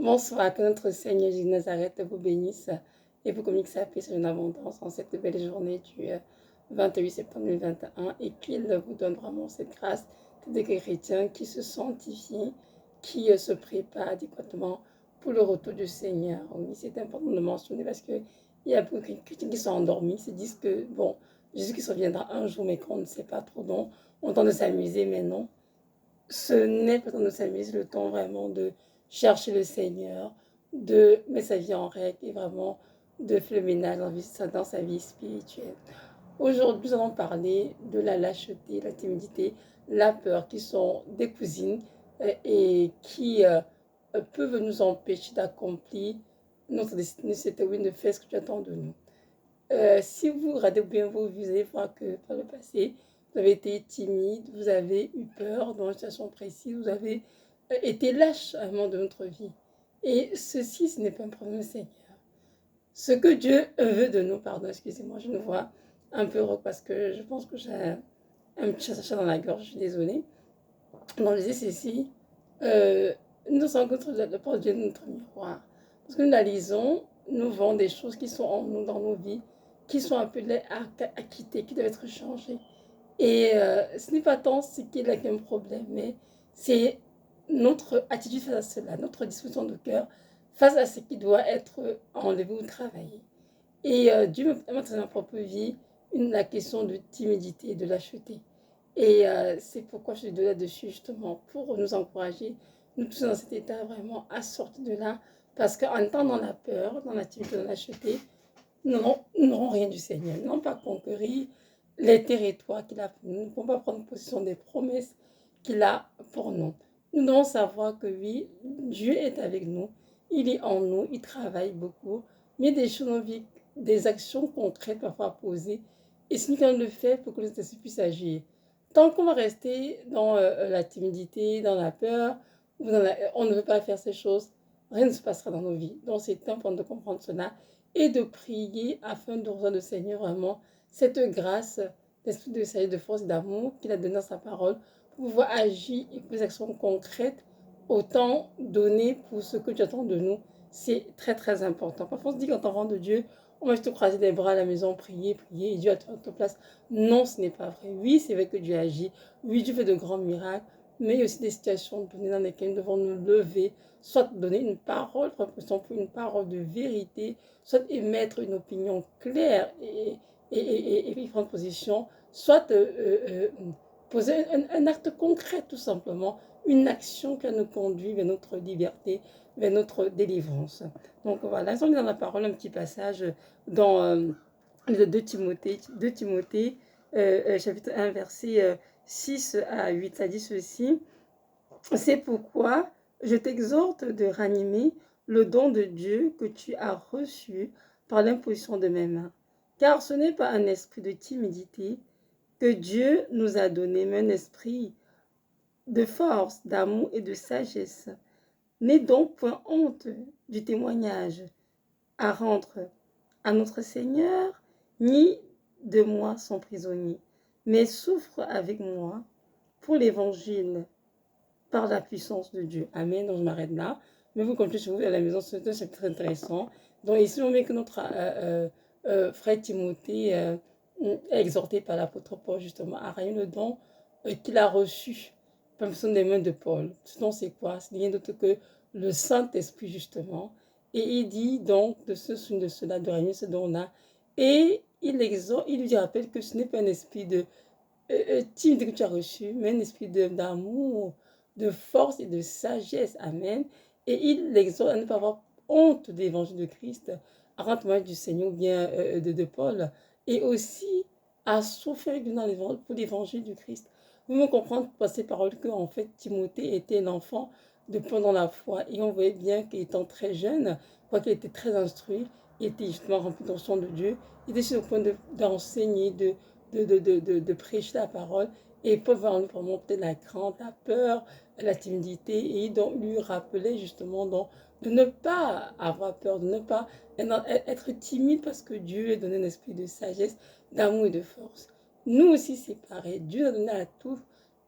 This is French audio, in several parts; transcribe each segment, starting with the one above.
Bonsoir, que notre Seigneur Jésus de Nazareth vous bénisse et vous communique sa paix sur une abondance en cette belle journée du 28 septembre 2021 et qu'il vous donne vraiment cette grâce des chrétiens qui se sanctifient, qui se préparent adéquatement pour le retour du Seigneur. Oui, c'est important de le mentionner parce qu'il y a beaucoup de chrétiens qui sont endormis, se disent que, bon, Jésus-Christ reviendra un jour, mais qu'on ne sait pas trop, donc on tente de s'amuser, mais non. Ce n'est pas le temps de s'amuser, le temps vraiment de chercher le Seigneur, de mettre sa vie en règle et vraiment de faire le ménage dans sa vie spirituelle. Aujourd'hui, nous allons parler de la lâcheté, la timidité, la peur, qui sont des cousines et qui peuvent nous empêcher d'accomplir notre destinée, c'est-à-dire de faire ce que tu attends de nous. Si vous regardez bien vos vies, vous allez voir que par le passé, vous avez été timide, vous avez eu peur dans une situation précise, vous avez été lâche à un moment de notre vie. Et ceci, ce n'est pas un problème, Seigneur. Ce que Dieu veut de nous, pardon, excusez-moi, je me vois un peu rock parce que je pense que j'ai un petit chat dans la gorge, je suis désolée. Donc, je disais ceci, euh, nous sommes contre le porte Dieu de notre miroir. Parce que nous la lisons, nous voyons des choses qui sont en nous, dans nos vies, qui sont appelées à quitter, qui doivent être changées. Et ce n'est pas tant ce qui est là qu'un problème, mais c'est notre attitude face à cela, notre disposition de cœur face à ce qui doit être enlevé ou travaillé. Et Dieu m'a montré dans ma propre vie la question de timidité et de lâcheté. Et c'est pourquoi je suis de là-dessus, justement, pour nous encourager, nous tous dans cet état vraiment à sortir de là. Parce qu'en étant dans la peur, dans la timidité, dans la lâcheté, nous n'aurons rien du Seigneur. Nous n'allons pas conquérir les territoires qu'il a pour nous. Nous ne pouvons pas prendre possession des promesses qu'il a pour nous. Nous devons savoir que oui, Dieu est avec nous. Il est en nous, il travaille beaucoup. Mais des choses dans vie, des actions concrètes parfois posées. Et c'est nous qui allons le faire pour que le Saint-Esprit puisse agir. Tant qu'on va rester dans la timidité, dans la peur, on ne veut pas faire ces choses, rien ne se passera dans nos vies. Donc c'est important de comprendre cela et de prier afin de recevoir le Seigneur vraiment cette grâce d'esprit de sagesse, de force, d'amour qu'il a donné dans sa parole pour pouvoir agir et pour des actions concrètes au temps donné pour ce que tu attends de nous. C'est très très important. Parfois on se dit qu'en enfant de Dieu, on va juste croiser les bras à la maison, prier, prier, et Dieu a toute place. Non, ce n'est pas vrai. Oui, c'est vrai que Dieu agit. Oui, Dieu fait de grands miracles. Mais il y a aussi des situations données dans lesquelles nous devons nous lever, soit donner une parole, pour une parole de vérité, soit émettre une opinion claire et prendre position, soit poser un acte concret tout simplement, une action qui nous conduit vers notre liberté, vers notre délivrance. Donc voilà, ils ont mis dans la parole un petit passage dans 2 Timothée, chapitre 1, verset 6 à 8, ça dit ceci. C'est pourquoi je t'exhorte de ranimer le don de Dieu que tu as reçu par l'imposition de mes mains. Car ce n'est pas un esprit de timidité que Dieu nous a donné, mais un esprit de force, d'amour et de sagesse. N'aie donc point honte du témoignage à rendre à notre Seigneur, ni de moi son prisonnier, mais souffre avec moi pour l'évangile par la puissance de Dieu. Amen. Donc je m'arrête là. Mais vous continuez chez vous à la maison, c'est très intéressant. Donc ici, on met que notre frère Timothée est exhorté par l'apôtre Paul justement à rayonner le don qu'il a reçu par des mains de Paul. Ce don, c'est quoi? C'est rien d'autre que le Saint-Esprit justement. Et il dit donc de cela, de rayonner ce don-là. Et il exhorte, il lui rappelle que ce n'est pas un esprit de timide que tu as reçu, mais un esprit d'amour, de force et de sagesse. Amen. Et il l'exhorte à ne pas avoir honte de l'évangile de Christ, à rendre témoignage du Seigneur, ou bien de Paul, et aussi à souffrir pour l'évangile du Christ. Vous me comprenez par ces paroles que, en fait, Timothée était un enfant de pendant la foi, et on voyait bien qu'étant très jeune, quoiqu'il était très instruit, il était justement rempli de son de Dieu, il était sur le point d'enseigner, de prêcher la parole, et Paul va en lui remonter la crainte, la peur, la timidité, et donc lui rappeler justement donc, de ne pas avoir peur, de ne pas être timide parce que Dieu lui a donné un esprit de sagesse, d'amour et de force. Nous aussi c'est pareil, Dieu a donné à tous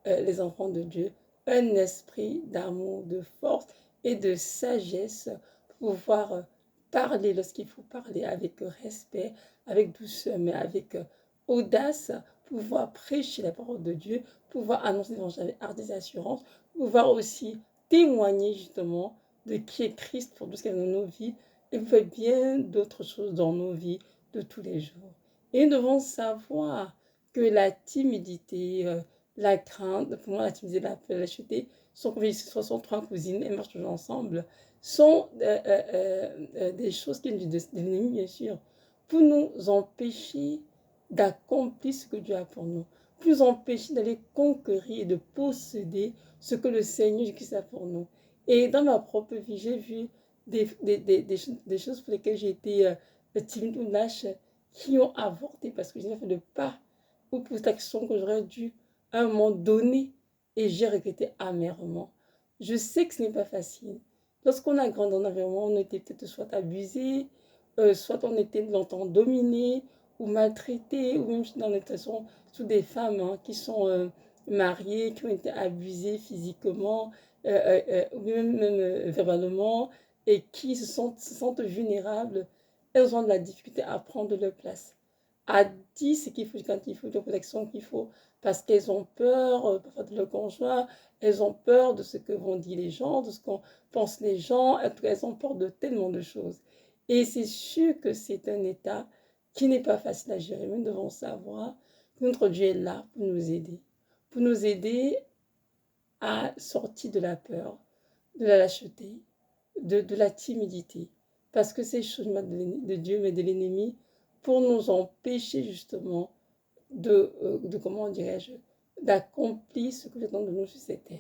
les enfants de Dieu un esprit d'amour, de force et de sagesse pour pouvoir parler lorsqu'il faut parler avec respect, avec douceur, mais avec audace, pouvoir prêcher la parole de Dieu, pouvoir annoncer l'évangile avec hardiesse et assurance, pouvoir aussi témoigner justement de qui est Christ pour tout ce qu'il y a dans nos vies et vous faites bien d'autres choses dans nos vies de tous les jours. Et nous devons savoir que la timidité, la crainte, pour moi la timidité, la peur, la lâcheté, sont trois cousines, elles marchent toujours ensemble, sont des choses qui viennent de l'ennemi, bien sûr, pour nous empêcher d'accomplir ce que Dieu a pour nous, pour nous empêcher d'aller conquérir et de posséder ce que le Seigneur Jésus a pour nous. Et dans ma propre vie, j'ai vu des choses pour lesquelles j'ai été timide ou lâche qui ont avorté parce que je n'ai fait de pas ou pour cette action que j'aurais dû à un moment donné et j'ai regretté amèrement. Je sais que ce n'est pas facile. Lorsqu'on a grandi dans un environnement, on était peut-être soit abusé, soit on était longtemps dominé ou maltraité, ou même dans les façons, sous des femmes qui sont mariées, qui ont été abusées physiquement, ou même verbalement, et qui se sentent vulnérables, elles ont de la difficulté à prendre leur place, à dire ce qu'il faut quand il faut, la protection qu'il faut, parce qu'elles ont peur parfois de leur conjoint, elles ont peur de ce que vont dire les gens, de ce qu'on pense les gens, elles ont peur de tellement de choses. Et c'est sûr que c'est un état qui n'est pas facile à gérer, mais nous devons savoir que notre Dieu est là pour nous aider à sortir de la peur, de la lâcheté, de la timidité. Parce que ces choses de Dieu, mais de l'ennemi, pour nous empêcher justement comment dirais-je, d'accomplir ce que j'attends de nous sur cette terre.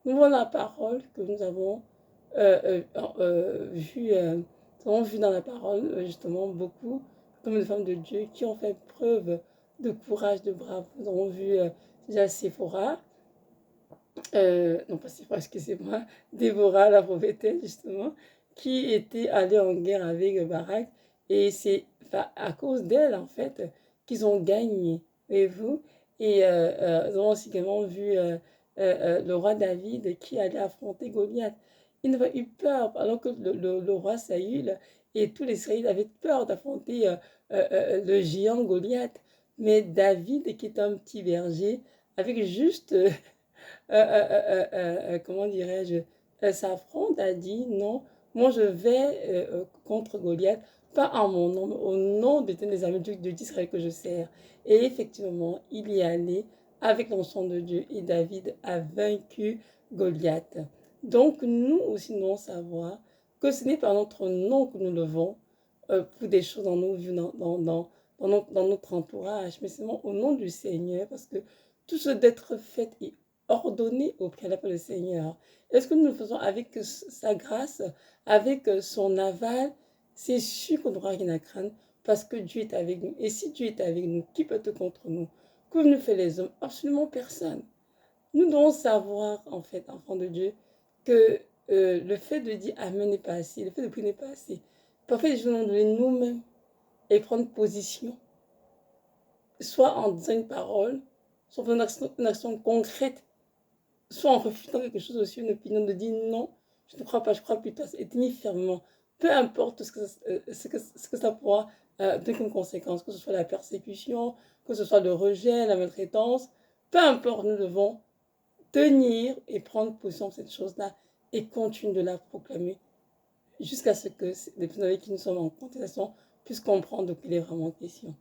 Nous voyons la parole que nous avons vu dans la parole, justement, beaucoup, comme des femmes de Dieu, qui ont fait preuve de courage, de bravoure. Nous avons vu déjà Séphora, non pas Séphora, excusez-moi, Déborah, la prophétesse, justement, qui était allée en guerre avec Barak. Et c'est à cause d'elle, en fait, qu'ils ont gagné. Voyez-vous? Et nous avons aussi également vu le roi David qui allait affronter Goliath. Il n'avait pas eu peur, alors que le roi Saül et tous les Israélites avaient peur d'affronter le géant Goliath. Mais David, qui est un petit berger, avec juste comment dirais-je, s'affronte, a dit non, moi je vais contre Goliath, pas en mon nom, mais au nom des armées d'Israël que je sers. Et effectivement, il y est allé avec l'onction de Dieu et David a vaincu Goliath. Donc nous aussi nous devons savoir que ce n'est pas notre nom que nous levons pour des choses dans nos vies, dans notre entourage, mais c'est au nom du Seigneur, parce que tout ce d'être fait est ordonné au préalable le Seigneur. Est-ce que nous le faisons avec sa grâce, avec son aval? C'est sûr qu'on n'aura rien à craindre parce que Dieu est avec nous. Et si Dieu est avec nous, qui peut être contre nous? Que nous fait les hommes? Absolument personne. Nous devons savoir, en fait, enfants de Dieu, que le fait de dire Amen n'est pas assez, le fait de prier n'est pas assez. Parfois, les gens nous donner nous-mêmes et prendre position, soit en disant une parole, soit en faisant une action concrète, soit en refutant quelque chose aussi, une opinion, de dire non, je ne crois pas, je crois plutôt, et tenir fermement, peu importe ce que ça pourra donner comme conséquence, que ce soit la persécution, que ce soit le rejet, la maltraitance, peu importe, nous devons tenir et prendre position sur cette chose-là et continuer de la proclamer jusqu'à ce que les personnes avec qui nous sommes en contestation puissent comprendre de qu'il est vraiment question.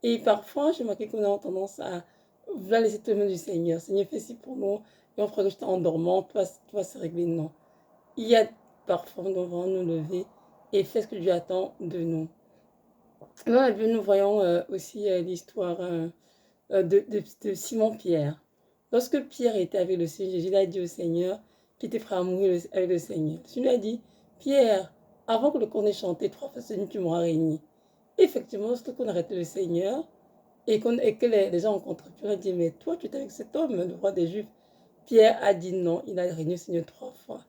Et parfois, j'ai remarqué qu'on a tendance à vouloir laisser tout le monde du Seigneur. Seigneur, fais ci pour nous. Et on fera que je en dormant, toi, c'est réglé. Non. Il y a parfois, nous devons nous lever et faire ce que Dieu attend de nous. Dans la Bible, nous voyons aussi l'histoire de Simon-Pierre. Lorsque Pierre était avec le Seigneur, Jésus a dit au Seigneur qu'il était prêt à mourir avec le Seigneur. Le Seigneur lui a dit, Pierre, avant que le cornet chanté 3 fois ce nuit, tu m'auras régné. Effectivement, lorsqu'on arrêtait le Seigneur et que les gens rencontrent Pierre, il dit, mais toi, tu es avec cet homme, le roi des Juifs. Pierre a dit non, il a régné le Seigneur 3 fois.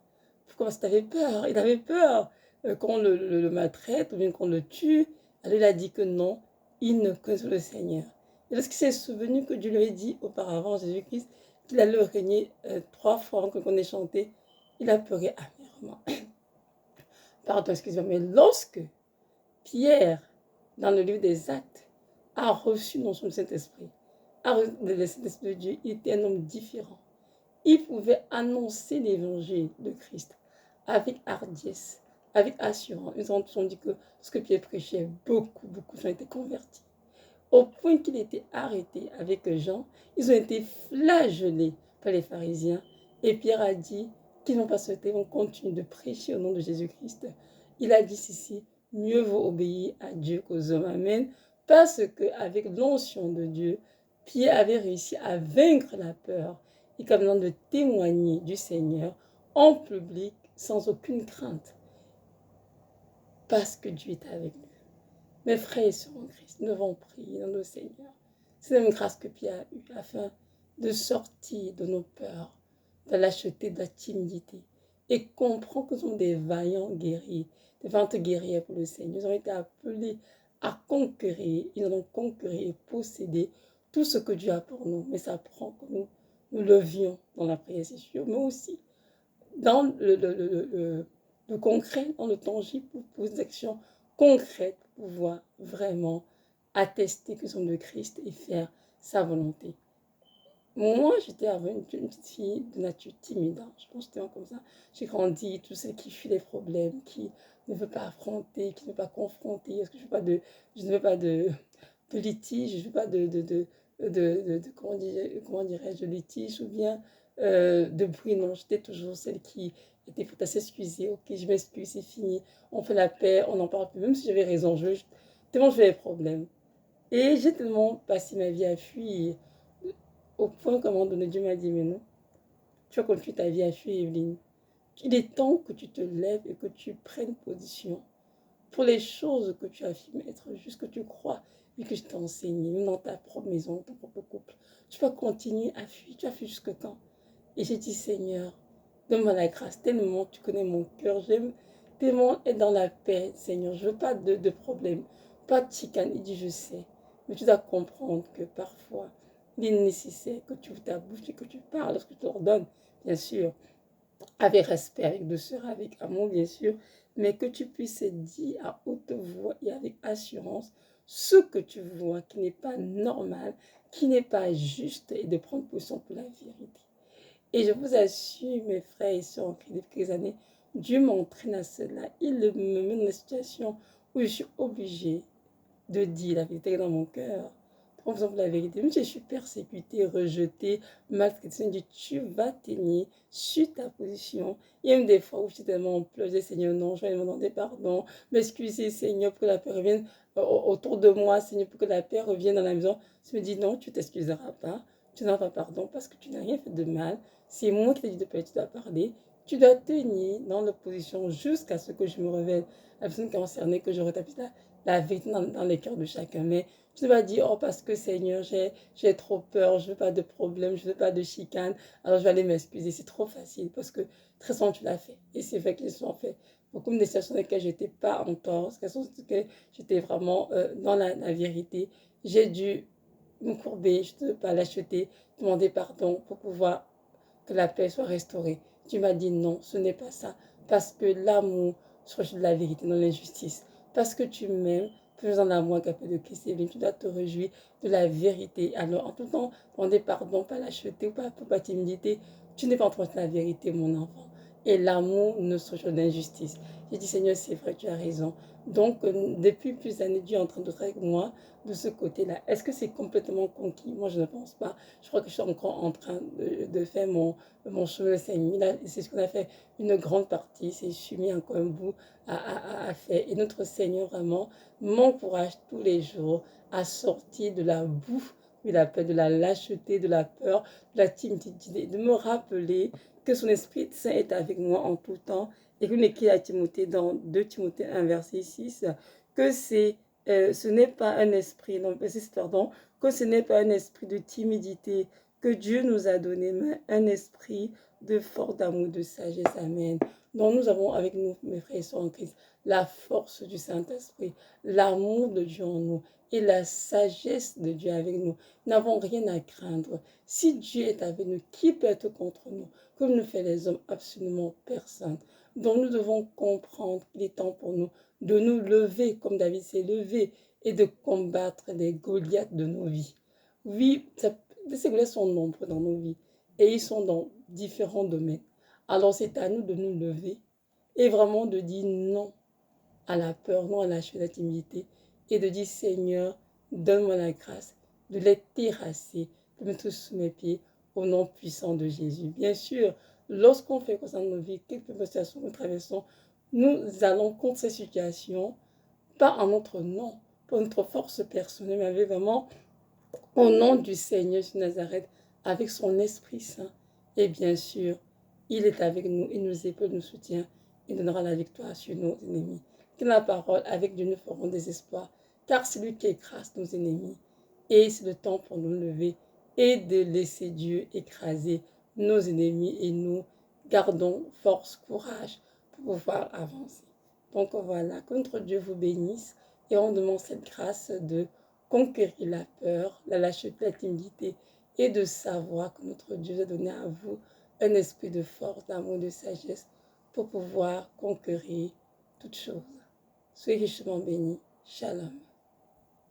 Pourquoi? Parce qu'il avait peur. Il avait peur qu'on le maltraite ou bien qu'on le tue. Alors il a dit que non, il ne connaissait le Seigneur. Et lorsqu'il s'est souvenu que Dieu lui avait dit auparavant, Jésus-Christ, qu'il allait régner 3 fois avant qu'on ait chanté, il a pleuré amèrement. vraiment. Pardon, excusez-moi, mais lorsque Pierre, dans le livre des Actes, a reçu non son Saint-Esprit, a reçu le Saint-Esprit de Dieu, il était un homme différent. Il pouvait annoncer l'évangile de Christ avec hardiesse, avec assurance. Ils ont dit que ce que Pierre prêchait, beaucoup ont été convertis. Au point qu'il était arrêté avec Jean, ils ont été flagellés par les pharisiens. Et Pierre a dit qu'ils n'ont pas souhaité, vont continuer de prêcher au nom de Jésus-Christ. Il a dit ceci, mieux vaut obéir à Dieu qu'aux hommes. Amen. Parce qu'avec l'onction de Dieu, Pierre avait réussi à vaincre la peur et comme de témoigner du Seigneur en public sans aucune crainte. Parce que Dieu est avec nous. Mes frères et sœurs en Christ, nous devons prier dans nos Seigneurs. C'est la même grâce que Pierre a eue afin de sortir de nos peurs, de la lâcheté, de la timidité et comprendre que nous sommes des vaillants guerriers, des vaillantes guerrières pour le Seigneur. Nous avons été appelés à conquérir, ils allons conquérir et posséder tout ce que Dieu a pour nous. Mais ça prend que nous levions dans la prière, c'est sûr, mais aussi dans le concret, dans le tangible, pour des actions concrètes, pour pouvoir vraiment attester que nous sommes de Christ et faire sa volonté. Moi, j'étais une petite fille de nature timide. Je pense que j'étais comme ça. J'ai grandi, tout celle qui fuit les problèmes, qui ne veut pas affronter, qui ne veut pas confronter. Parce que je ne veux pas de litige, je ne veux pas comment dirais-je, de litige ou bien de bruit. Non, j'étais toujours celle qui était prête à s'excuser. Ok, je m'excuse, c'est fini. On fait la paix, on n'en parle plus. Même si j'avais raison, tellement j'avais des problèmes. Et j'ai tellement passé ma vie à fuir. Au point qu'à un moment donné, Dieu m'a dit, mais non, tu vas continuer ta vie à fuir, Evelyne. Il est temps que tu te lèves et que tu prennes position pour les choses que tu as affirmées être juste, que tu crois et que je t'ai enseigné, même dans ta propre maison, dans ton propre couple. Tu vas continuer à fuir. Tu as fui jusque quand? Et j'ai dit, Seigneur, donne-moi la grâce, tellement tu connais mon cœur, j'aime tellement être dans la paix, Seigneur. Je ne veux pas de problème, pas de chicane. Il dit, je sais, mais tu dois comprendre que parfois, il est nécessaire que tu ouvres ta bouche et que tu parles lorsque je te ordonne, bien sûr, avec respect, avec douceur, avec amour, bien sûr, mais que tu puisses dire à haute voix et avec assurance ce que tu vois qui n'est pas normal, qui n'est pas juste, et de prendre position pour la vérité. Et je vous assure, mes frères et sœurs, depuis quelques années, Dieu m'entraîne à cela. Il me met dans une situation où je suis obligée de dire la vérité dans mon cœur. Par exemple, la vérité, même si je suis persécutée, rejetée, maltraitée, dit tu vas tenir sur ta position. Il y a même des fois où je suis tellement en pleurs, je dis Seigneur, non, je vais me demander pardon, m'excuser, Seigneur, pour que la paix revienne autour de moi, Seigneur, pour que la paix revienne dans la maison. Je me dis non, tu ne t'excuseras pas, tu n'auras pas pardon parce que tu n'as rien fait de mal. C'est moi qui t'ai dit de parler, tu dois parler. Tu dois tenir dans l'opposition jusqu'à ce que je me révèle. La personne concernée, que je rétablisse la vérité dans les cœurs de chacun. Mais tu ne vas dire, oh, parce que Seigneur, j'ai trop peur, je ne veux pas de problème, je ne veux pas de chicane, alors je vais aller m'excuser. C'est trop facile parce que très souvent tu l'as fait. Et c'est vrai que les sont fait. Beaucoup de situations dans lesquelles je n'étais pas en tort, des situations dans lesquelles j'étais vraiment dans la vérité. J'ai dû me courber, je ne veux pas l'acheter, demander pardon pour pouvoir que la paix soit restaurée. Tu m'as dit non, ce n'est pas ça. Parce que l'amour se recherche de la vérité dans l'injustice. Parce que tu m'aimes, plus en amour qu'un peu de Christ. Tu dois te réjouir de la vérité. Alors, en tout temps, demander pardon, pas l'acheter ou pas timidité. Tu n'es pas en train de la vérité, mon enfant. Et l'amour ne se recherche d'injustice. J'ai dit, Seigneur, c'est vrai, tu as raison. Donc, depuis plusieurs années, Dieu est en train de travailler avec moi de ce côté-là. Est-ce que c'est complètement conquis? Moi, je ne pense pas. Je crois que je suis encore en train de faire mon chemin. C'est ce qu'on a fait une grande partie. Je suis mis encore un bout à faire. Et notre Seigneur vraiment m'encourage tous les jours à sortir de la boue, de la lâcheté, de la peur, de la timidité, de me rappeler que son Esprit Saint est avec moi en tout temps. Et qu'il écrit à Timothée dans 2 Timothée 1, verset 6, que ce n'est pas un esprit, non, pardon, que ce n'est pas un esprit de timidité que Dieu nous a donné, mais un esprit de fort d'amour, de sagesse. Amen. Donc nous avons avec nous, mes frères et sœurs en Christ, la force du Saint-Esprit, l'amour de Dieu en nous et la sagesse de Dieu avec nous. Nous n'avons rien à craindre. Si Dieu est avec nous, qui peut être contre nous? Comme nous fait les hommes, absolument personne. Donc nous devons comprendre qu'il est temps pour nous de nous lever comme David s'est levé et de combattre les Goliaths de nos vies. Oui, ces Goliaths sont nombreux dans nos vies et ils sont dans différents domaines. Alors c'est à nous de nous lever et vraiment de dire non à la peur, non à la chute, à la timidité et de dire Seigneur, donne-moi la grâce de les terrasser, de mettre sous mes pieds au nom puissant de Jésus. Bien sûr, lorsqu'on fait comme ça dans nos vies, quelques situations que nous traversons, nous allons contre ces situations, pas en notre nom, pour notre force personnelle, mais avec vraiment au nom du Seigneur de Nazareth, avec son Esprit Saint. Et bien sûr, il est avec nous, il nous épaule, nous soutient, il donnera la victoire sur nos ennemis. Que la parole, avec Dieu, nous ferons des espoirs, car c'est lui qui écrase nos ennemis. Et c'est le temps pour nous lever et de laisser Dieu écraser nos ennemis et nous gardons force, courage pour pouvoir avancer. Donc voilà, que notre Dieu vous bénisse et on demande cette grâce de conquérir la peur, la lâcheté, la timidité et de savoir que notre Dieu a donné à vous un esprit de force, d'amour, de sagesse pour pouvoir conquérir toutes choses. Soyez richement bénis. Shalom.